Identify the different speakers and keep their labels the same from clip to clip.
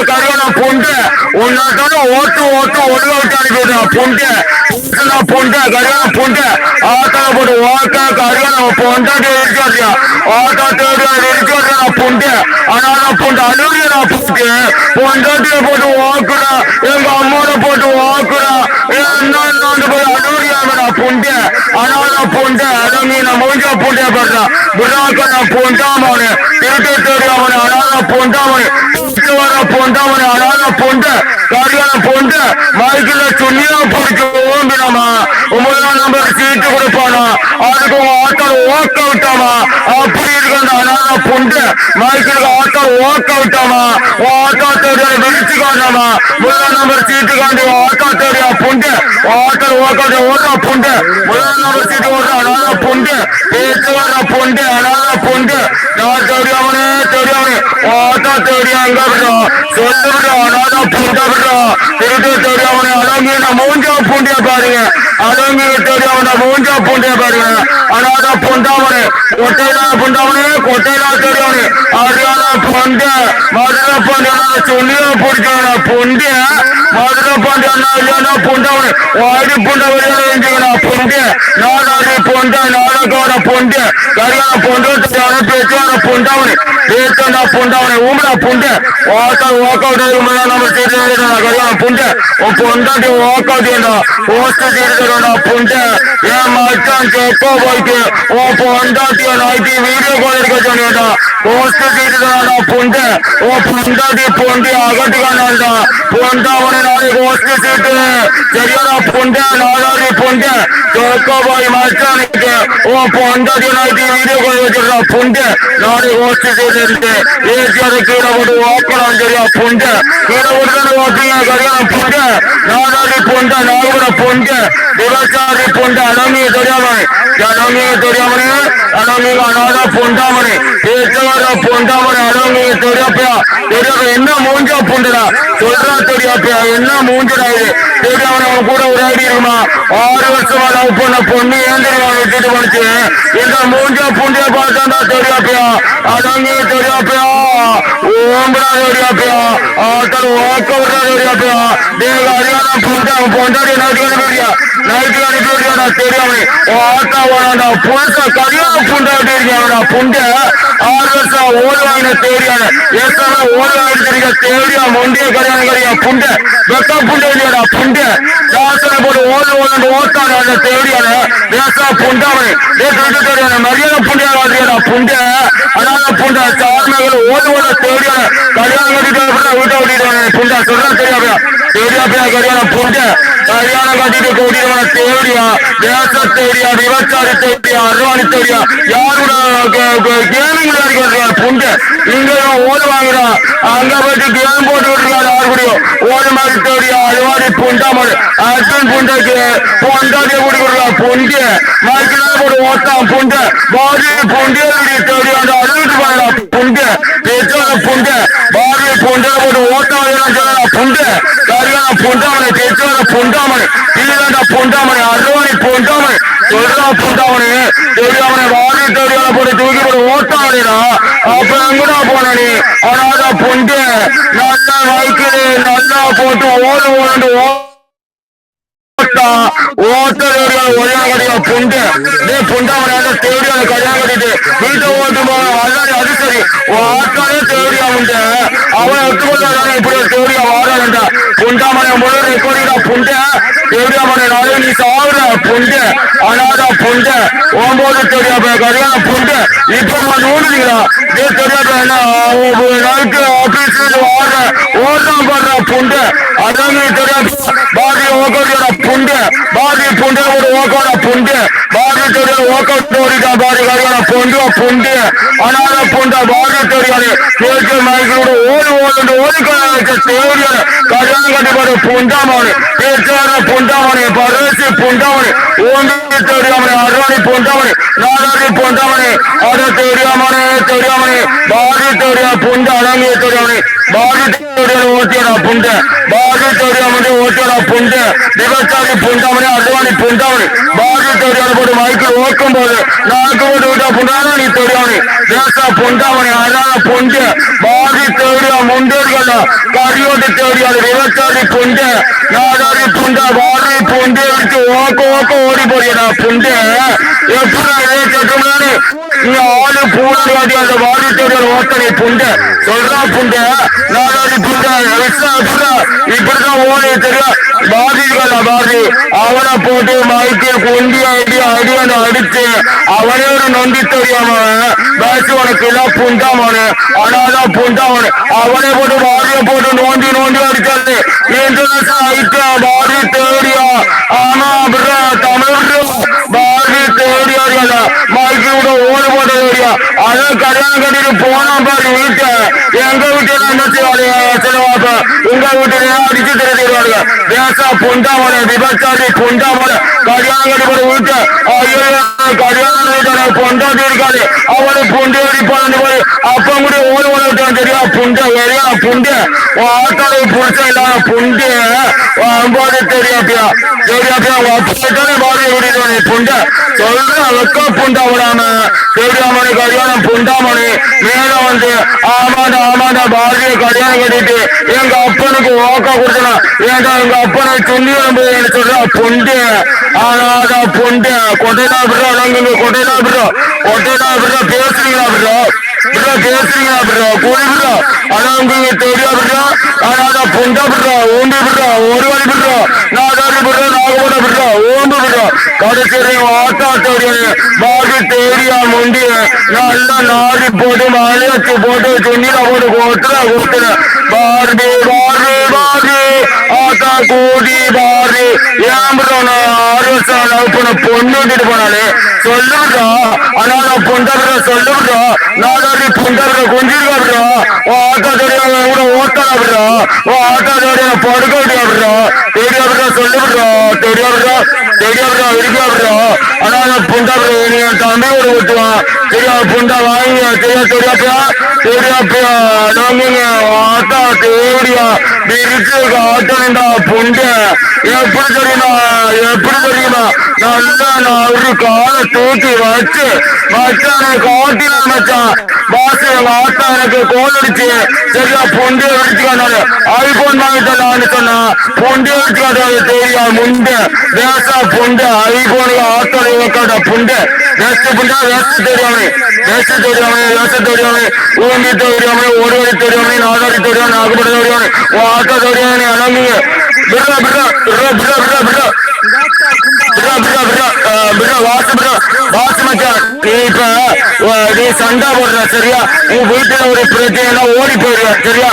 Speaker 1: கருவான பொண்டு உன்னோட ஓட்டு ஒழுங்க விட்டு அனுப்பிடுறா பொண்டு பொண்டு கருவான பொண்டு ஆத்தால போட்டு ஓட்ட கருவான பொண்டாட்டி இருக்காதியா ஆத்தா தேடி இருக்காதியா பொண்டு ஆனா பொண்டு அழுவியா பொண்டு பொண்டாட்டிய போட்டு ஓக்குறா எங்க அம்மாவோட போட்டு ஓக்குறா என்ன போய் அழுவியா பொண்டு ஆனா பொண்டு அடங்கி நான் முடிஞ்ச பொண்டியா பாடுறா விழாக்க நான் பொண்டாமனு திருட்டு தெரியாமனு அனாத பொண்டாமனு வர பொண்டாமனு அனாத பொண்டு கரியான பொண்டு மைக்கில சுண்ணியா பிடிச்சு ஓம்பினாமா 9 நம்பர் சீட்டு கொடுப்பானா அதுக்கு ஆட்டோல ஓக்க விட்டாமா அப்படி இருக்க அந்த அனாத பொண்டு மைக்கில் ஆட்டோல ஓக்க விட்டாமா ஆட்டோ தேடிய விரிச்சு காண்டாமா 9 நம்பர் சீட்டு காண்டி ஆட்டோ தேடியா பொண்டு ஆட்டோல ஓக்க ஓடுற பொண்டு 9 நம்பர் சீட்டு ஓடுற அனாத பொண்டு பேச்சு வர பொண்டு அனாத பொண்டு நான் தெரியாமனே ஆட்டோ தேடியா எங்க விடுறோம் சொல்லு விடுறோம் அனாத பொண்ட விடுறோம் திருட்டு தெரியாமனே அடங்கி நான் மூஞ்சா பூண்டிய பாருங்க அடங்கி தெரியாம மூஞ்சா பூண்டிய பாருங்க அனாத பொண்டாமனே கொட்டையிலா தெரியாமனே அரியான பொண்டு மதுரை பொண்டு சொல்லியா பிடிச்சவன பொண்டு மதுரை பொண்டு இல்லையா பொண்டாமனே வாடி பொண்ட வெளியா பொண்டு நாடாடி பொண்ட நாடகோட பொண்டு கரியான பொண்டு பேச்சுவான பொண்டாமனே பேச்சா பொண்டாமனே ஊமடா பொண்டு வாக்கல் வாக்கவுட் நம்ம கரியான பொண்டு உன் பொண்டாட்டி வாக்கவுட் போஸ்ட் சீட்டு பொண்டு என் மச்சான் செக்கோ போயிட்டு உன் பொண்டாட்டிய நாய்க்கு வீடியோ கால் எடுக்க சொன்னா போஸ்ட் சீட்டு பொண்டு உன் பொண்டாட்டி பொண்டி அகட்டுக்காண்டா பொண்டாவனே நாளை போஸ்ட் சீட்டு சரியான பொண்டு நாளாடி பொண்டு செக்கோ போய் மச்சானுக்கு உன் பொண்டாட்டிய நாய்க்கு வீடியோ கால் வச்சிருந்தா பொண்டு நாளை போஸ்ட் சீட்டு இருக்கு ஏசியாத கீழே போட்டு வாக்கலாம் சரியா பொண்டு கீழே போட்டு வாக்கிங்க சரியான பொண்டு நாடாடி பொண்டு நாகூட பொண்டு விவசாயி பொண்டு அடங்கி தெரியாமனே அடங்கி அனாத பொண்டாமனே பேச்சவர பொண்டாமனே அடங்கி தெரியாப்பா என்ன மூஞ்சா பொண்டுடா சொல்றா தெரியாப்பா என்ன மூஞ்சுடா இது தெரியாமனே அவன் கூட ஒரு ஐடி இருக்குமா 6 வருஷமா லவ் பண்ண பொண்ணு ஏந்திரமா விட்டுட்டு போனுச்சு இந்த மூஞ்சா பொண்டிய பார்த்தாண்டா தெரியாப்பா அடங்கி தெரியாப்பா ஓம்படா தெரியாப்பா ஆட்டல் ஓக்க விடா தெரியாப்பா தேவ அறியாத பொண்டு அவன் பொண்டாடி நைட்டு அனுப்பிவிடியா தெரியாமனே ஆட்டா வாடா புதுசா கல்யாண புண்டாட்டி இருக்காடா புண்ட 6 வருஷம் ஓடு வாங்கின தேடியான ஏசான ஓடு வாங்கிட்டு தெரியா தேடியா மொண்டிய கல்யாணம் கரையா புண்ட வெக்க புண்ட இல்லையாடா புண்ட சாசனை போட்டு ஓடு ஓட்டாடா அந்த தேடியான ஏசா புண்டாவனே தெரியான மரியாதை புண்டியா வாதியாடா புண்ட அனாத புண்ட சார்மகள் ஓடு தேடியான கல்யாணம் கட்டிட்டு வீட்டை விட்டுட்டு புண்டா சொல்றா தெரியாப்பா கல்யாண புண்ட கல்யாணம் கட்டிட்டு கூட்டிட்டு தேடியா தேச தேடியா விவசாய தேடியா அருவாணி தேடியா யாரோட கேமிங் விளையாடுகிறார் புண்டு இங்க ஓடு வாங்குறான் அங்க போயிட்டு கேம் போட்டு விட்டுருக்காரு யாரு கூடியும் ஓடு மாதிரி தேடியா அருவாணி புண்டாமல் அர்ஜுன் புண்டைக்கு பொண்டாட்டிய கூட்டி கொடுக்கலாம் புண்டு மைக்கில போட்டு ஓட்டான் புண்டு பாடி புண்டிய தேடியா அழுவிட்டு பாருடா புண்டு பேச்சாத புண்டு பாடி புண்டை போட்டு ஓட்டான் புண்டு கரியான பொண்டாமனை பேச்சாத பொண்டாமனை இல்லைடா பொண்டாமனை அருவாணி பொண்டாமனை சொல்றா பொண்டாமனே தெரியாமனை வாடி தெரியாத போட்டு தூக்கி போட்டு ஓட்டாடா அப்புறம் கூட போன நீ அனாத பொண்டு நல்லா வைக்கிறே நல்லா போட்டு ஓடு பொண்டு பொண்டாமனை தேடியான கல்யாணம் கட்டிட்டு வீட்டை ஓட்டு அது சரி ஆட்டாலே தேடியா உண்டு அவன் ஒத்துக்கொண்டான இப்படி தேடியா வாடாண்டா பொண்டாமனை முழு கொடிடா புண்டு தேடியாமனை நாளே நீ சாவுற புண்டு அனாத புண்டு 9 தெரியாப்ப கல்யாண புண்டு இப்ப நோடுறீங்களா தெரியாப்ப நைட்டு ஆபீஸ் ஓடுறான் பாடுற புண்டு அதான் தெரியாப்ப பாதி ஓக்கோட புண்டு பாதி புண்டு ஒரு ஓக்கோட புண்டு பாதி தெரியாது ஓக்கோட்டு ஓடிட்டா பாதி கல்யாண புண்டு அனாத புண்டா பாதி தெரியாது கேட்டு மைக்கோட ஓடி தேடியான கல்யாணம் கட்டிப்பாடு புண்டாமனு பேச்சார புண்டாமனு பரேசி புண்டாமனு ஓங்கி தெரியாமனே அருவாணி புண்டாமனு நாடாடி புண்டாமனு அதை தெரியாமனே பாதி தெரியா புண்டு அடங்கி தெரியாமனே பாதி தெரியாது ஓட்டியடா புண்டு பாரதி தேடியா வந்து ஓட்டியடா புண்டு விவசாயி புண்டாமணி அருவாணி புண்டாமணி பாரதி தேடியான போட்டு மைக்கில் ஓக்கும் போது நாக்கு போட்டு விட்டா புண்டான நீ தேடியாவணி தேசா புண்டாமணி அதான புண்டு பாரதி தேடியா முண்டேர்கள் கரியோட்டு தேடியாது விவசாயி புண்டு நாடாரி புண்டா பாரதி புண்டு எடுத்து ஓக்க ஓடி போறியடா புண்டு எப்படி நீ ஆளு பூராடி வாட்டி அந்த பாரதி தேடியால் ஓட்டனை புண்டு சொல்றா புண்டு நாடாரி புண்டா இப்படிதான் ஓடி தெரியும் பாரதி அவனை போட்டு மைக்கு கொண்டி அடியான அடிச்சு அவனே ஒரு நொண்டி தெரியாம பேசு உனக்கு எல்லாம் புண்டாமனு ஆனாதான் புண்டாமனு அவனை போட்டு பாரதிய போட்டு நோண்டி அடிச்சாரு பாரதி தேடியா ஆனா தமிழ் பாரதி தேடியா மைக்கு விட ஓடு போட்ட தேடியா அதான் கல்யாணம் கட்டிட்டு போனா பாரு வீட்டை எங்க வீட்டுல என்ன செய்வாங்க உங்க வீட்டுல அடிச்சு தெரிஞ்சுருவாங்க தேசா புண்டாமனை விபச்சாரி புண்டாமனை கல்யாணம் கட்டி போட வீட்டு கல்யாணம் வீட்டை பொண்டாட்டி இருக்காது அவனை புண்டு அடிப்பான்னு போய் அப்ப கூட ஓடு ஓட விட்டான் தெரியா புண்டை வெறியா புண்டு ஆத்தாவை புடிச்ச இல்லாம புண்டு அம்பாடு தெரியாப்பியா அப்பத்தானே பாரதி விடுவானே புண்டை சொல்ற வெக்க புண்டா விடாம தெரியாமனு கல்யாணம் புண்டாமணி மேல வந்து ஆமாண்டா பாரதிய கல்யாணம் கட்டிட்டு எங்க அப்பனுக்கு ஓக்கா கொடுத்தனா ஏன்டா எங்க அப்பனை சொல்லி சொல்றா பொண்டு ஆனாடா பொண்டு கொட்டைடா விடுறா நாங்க கொட்டைடா விடுறா பேசுறீங்களா பேசுறீங்களா கூலி விடுறா ஆனா உங்களுக்கு தெரியா விடுறா ஆனாடா பொண்டா விடுறா ஊண்டி விடுறா ஒரு வழி விடுறா நாடாடி விடுறா நாகப்பட விடுறா ஓம்பு விடுறா கடைசி ஆட்டா தெரியாது பாடி தேடியா முண்டி நல்லா நாடி போட்டு மலையாச்சு போட்டு துணியில போட்டு கொடுத்துற பாரதி ஆத்தா கூடி பாரதி ஏன் 6 வருஷம் லவ் பண்ண பொண்ணு விட்டுட்டு போனாலே சொல்லுறா ஆனா நான் பொண்டாடுற சொல்லுறா நாடாடி பொண்டாடுற கொஞ்சிருக்கா ஆட்டா தெரியாத கூட ஓட்டாடுறா ஆட்டா தெரியாத படுக்க விட்டியாடுறா தெரியாடுறா சொல்லுறா தெரியாடுறா இருக்காடுறா ஆனா நான் பொண்டாடுற என் தம்பி ஒரு ஊட்டுவான் தெரியா பொண்டா வாங்கி தெரியாப்பியா நாங்க ஆட்டா தேடியா இருக்கு ஆட்டா பொண்டு எப்படி தெரியுமா நல்லா நான் ஒரு காலை தூக்கி வச்சு மச்சான காட்டில மச்சான் பாசு ஆட்டா எனக்கு கோல் அடிச்சு சரியா பொண்டு அடிச்சுக்காண்டாரு ஐபோன் வாங்கிட்டான்னு சொன்னா பொண்டு அடிச்சுக்காண்டாரு தெரியா முண்டு தேசா பொண்டு ஐபோனுக்கு ஆட்டோட வைக்காட்டா புண்டு வேஸ்ட் புண்டா வேஸ்ட் தெரியாம ஊண்டி தெரியாம ஒரு வழி தெரியாம நாடாடி தெரியாம நாகப்பட தெரியாம ஆட்டோ தெரியாம அனங்க நீ சண்டா போடுற சரியா உன் வீட்டுல ஒரு பிரச்சனை ஓடி போயிடுற சரியா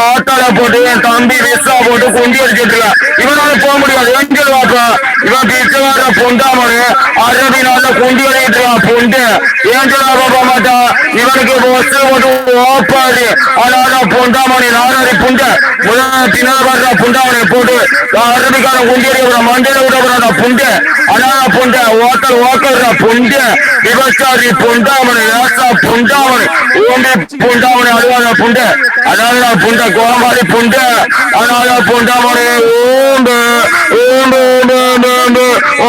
Speaker 1: ஆட்டால போட்டு என் தம்பி விசா போட்டு குண்டி அடிச்சிட்டு இவனால போக முடியாது ஏஞ்சல் வாப்பா இவன் பிச்சைக்கார பொண்டாமனு அரபி நாள குண்டி அடிக்கிட்டு பொண்டு ஏஞ்சல் வாப்பா போக மாட்டான் இவனுக்கு வசதி போட்டு ஓப்பாது ஆனா பொண்டாமணி நாடாரி புண்டை பின்னால் வர்ற புண்டாமனை போட்டு அரபிக்கான குண்டி அடிக்கிற மண்டையில விட புண்டு ஆனா புண்டை ஓக்கல்ற புண்டு விவசாயி புண்டாமனை ஏசா புண்டாமனை ஓம்பி புண்டாமனை அழுவாத புண்டு அதாவது புண்டை கோமாளி புண்டு அதனால புண்டாமனை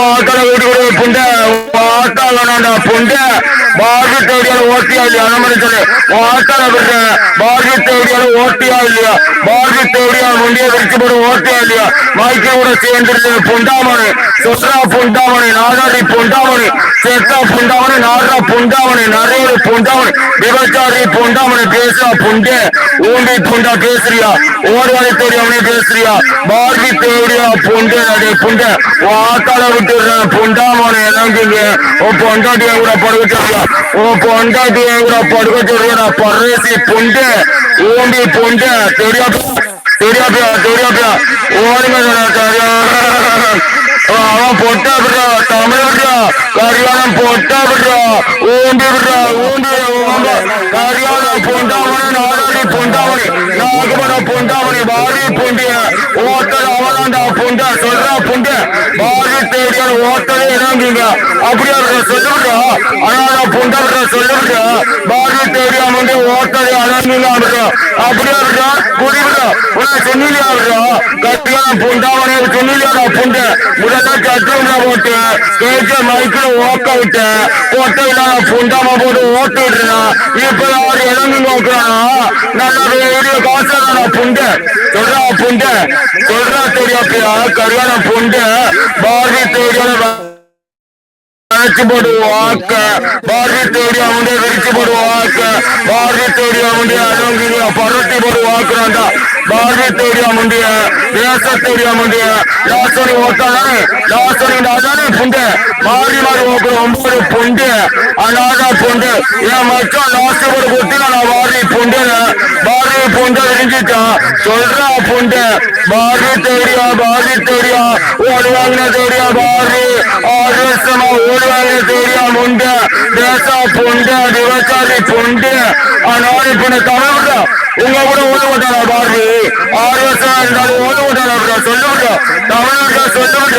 Speaker 1: ஓட்டலை வீட்டுக்கு புண்டை ஆட்டா வேணாண்டா புண்டை பாரதி தேடியால ஓட்டியா இல்லையா அந்த சொல்லு ஆட்டலை விடுற பாரதி தேடியால ஓட்டியா இல்லையா பாரதி தேடியா முண்டிய விரிச்சு போட ஓட்டியா இல்லையா மைக்கு கூட சேர்ந்துருது புண்டாமனை சொற்றா புண்டாமனை நாடாடி புண்டாமனை செத்தா புண்டாமனை நாடா புண்டாமனை நிறைய புண்டாமனை விவசாயி புண்டாமனை பேசுறா புண்டு ஊண்டி புண்டா பேசுறியா ஓடுவாடி தெரியாமனே பேசுறியா பாரதி தேடியா புண்டு நடைய புண்ட ஆட்டால விட்டுற புண்டாமனை இறங்குங்க உன் பொண்டாட்டிய கூட படுக்க சொல்றியா உன் பொண்டாட்டிய கூட படுக்க சொல்றியா பர்ரேசி புண்டு ஊண்டி புண்டு தெரியாப்பியா ஓடுங்க அவன் பொட்டா விடுறா தமிழ் விடுறா கரியானம் பொட்டா விடுறா ஊண்டி விடுறா கரியானம் பொண்டாமணி நாடாடி பொண்டாமணி நாகபட பொண்டாமணி பாரி புண்டிய ஓட்டல் அவனாண்டா புண்டா சொல்றா புண்டு பாரி தேடியான ஓட்டலே இறங்குங்க அப்படியா சொல்லுவிடுறா ஆனா புண்டா விடுற சொல்லுவிடுறா பாரி தேடியா வந்து ஓட்டலே அடங்குங்க அப்படியே விடுறா குடிவிடா உன சொன்னிலியா விடுறா கட்டியான புண்டாவனே சொன்னிலியாடா புண்டு முதல்ல கட்டுறா போட்டு கேட்க மைக்கில ஓக்க விட்டு கொட்டையில புண்டாம போட்டு ஓட்டு விட்டுருனா இப்ப யாரு இறங்கி நோக்குறானா நல்ல வீடியோ காசுறானா புண்டு சொல்றா தெரியாப்பியா கல்யாண புண்டு பாரதி தேடியோட விரிச்சு போடுவாக்க பாரதி தேடியா முண்டே விரிச்சு போடுவாக்க பாரதி தேடியா முண்டிய அடங்கிய பரட்டி போடுவாக்குறாண்டா பாரதி தேடியா முண்டிய தேச தேடியா முண்டிய லாசனி ஓட்டானே லாசனி நாதானே புண்டு மாறி மாறி ஓக்குற 9 புண்டு அனாதா புண்டு என் மச்சான் லாஸ்ட் ஒரு குத்தினா நான் பாரதி புண்டு விரிஞ்சிட்டா சொல்றா புண்டு பாரதி தேடியா ஓடுவாங்க தேடியா பாரதி 6 வருஷமா ஓடுவாங்க தேடியா முண்டு தேசா புண்டு விவசாயி புண்டு ஆனாலும் இப்ப தமிழ் உங்க கூட ஓட மாட்டாரா பாரதி 6 வருஷம் இருந்தாலும் ஓட மாட்டாரா சொல்லுங்க தமிழ் சொல்லுங்க